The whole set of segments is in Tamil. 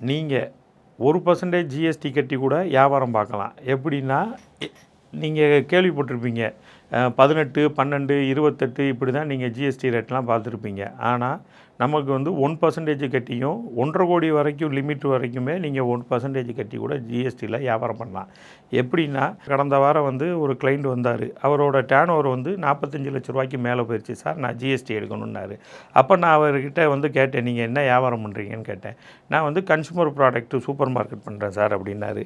நீங்கள் 1% ஜிஎஸ்டி கட்டி கூட வியாபாரம் பார்க்கலாம். எப்படின்னா, நீங்கள் கேள்விப்பட்டிருப்பீங்க. 18, 12, 28 இப்படி தான் நீங்கள் ஜிஎஸ்டி ரேட்லாம் பார்த்துருப்பீங்க. ஆனால் நமக்கு வந்து 1% கட்டியும் 1,50 கோடி வரைக்கும் லிமிட் வரைக்குமே நீங்கள் 1% கட்டி கூட ஜிஎஸ்டியில் வியாபாரம் பண்ணலாம். எப்படின்னா, கடந்த வாரம் வந்து ஒரு கிளைண்ட் வந்தார். அவரோட டேர்ன் ஓவர் வந்து 45 லட்ச ரூபாய்க்கு மேலே போயிடுச்சு. சார் நான் ஜிஎஸ்டி எடுக்கணுன்னாரு. அப்போ நான் அவர்கிட்ட வந்து கேட்டேன், நீங்கள் என்ன வியாபாரம் பண்ணுறீங்கன்னு கேட்டேன். நான் வந்து கன்சூமர் ப்ராடக்ட்டு சூப்பர் மார்க்கெட் பண்ணுறேன் சார் அப்படின்னாரு.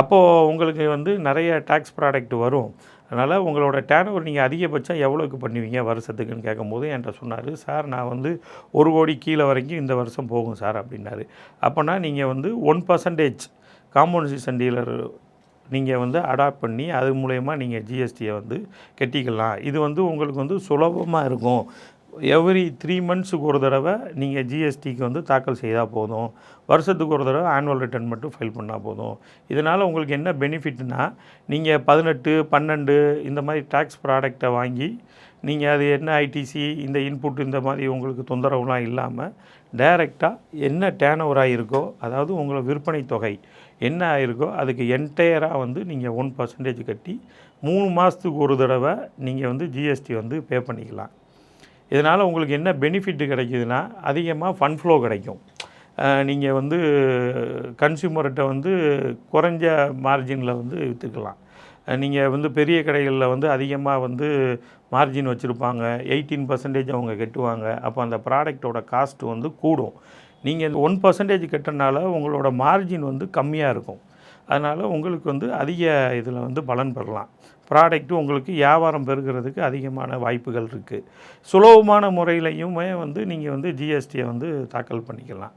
அப்போது உங்களுக்கு வந்து நிறைய டேக்ஸ் ப்ராடக்ட் வரும். அதனால் உங்களோட டேர்ன் ஓவர் நீங்கள் அதிகபட்சம் எவ்வளோக்கு பண்ணுவீங்க வருஷத்துக்குன்னு கேட்கும்போது என்கிட்ட சொன்னார். சார் நான் வந்து 1 கோடி கீழே வரைக்கும் இந்த வருஷம் போகும் சார் அப்படின்னாரு. அப்போனா நீங்கள் வந்து 1% காம்பன்சேஷன் டீலர் நீங்கள் வந்து அடாப்ட் பண்ணி அது மூலயமா நீங்கள் ஜிஎஸ்டியை வந்து கட்டிக்கலாம். இது வந்து உங்களுக்கு வந்து சுலபமாக இருக்கும். எவ்ரி 3 மந்த்ஸுக்கு ஒரு தடவை நீங்கள் ஜிஎஸ்டிக்கு வந்து தாக்கல் செய்தால் போதும். வருஷத்துக்கு ஒரு தடவை ஆனுவல் ரிட்டர்ன் மட்டும் ஃபைல் பண்ணால் போதும். இதனால் உங்களுக்கு என்ன பெனிஃபிட்னா, நீங்கள் 18, 12 இந்த மாதிரி டேக்ஸ் ப்ராடக்டை வாங்கி நீங்கள் அது என்ன ஐடிசி இந்த இன்புட் இந்த மாதிரி உங்களுக்கு தொந்தரவுலாம் இல்லாமல் டைரெக்டாக என்ன டேர்ன் ஓவர் ஆகிருக்கோ, அதாவது உங்களை விற்பனை தொகை என்ன ஆகிருக்கோ அதுக்கு என்டையராக வந்து நீங்கள் 1% கட்டி 3 மாதத்துக்கு ஒரு தடவை நீங்கள் வந்து ஜிஎஸ்டி வந்து பே பண்ணிக்கலாம். இதனால் உங்களுக்கு என்ன பெனிஃபிட் கிடைக்குதுன்னா, அதிகமாக ஃபண்ட் ஃப்ளோ கிடைக்கும். நீங்கள் வந்து கன்சியூமர்கிட்ட வந்து குறைஞ்ச மார்ஜினில் வந்து விற்றுக்கலாம். நீங்கள் வந்து பெரிய கடைகளில் வந்து அதிகமாக வந்து மார்ஜின் வச்சுருப்பாங்க. 18% அவங்க கட்டுவாங்க. அப்போ அந்த ப்ராடக்டோட காஸ்ட்டு வந்து கூடும். நீங்கள் 1% கட்டுறனால உங்களோட மார்ஜின் வந்து கம்மியாக இருக்கும். அதனால் உங்களுக்கு வந்து அதிக இதில் வந்து பலன் பெறலாம். ப்ராடக்ட்டு உங்களுக்கு வியாபாரம் பெருகிறதுக்கு அதிகமான வாய்ப்புகள் இருக்குது. சுலபமான முறையிலையுமே வந்து நீங்கள் வந்து ஜிஎஸ்டியை வந்து தாக்கல் பண்ணிக்கலாம்.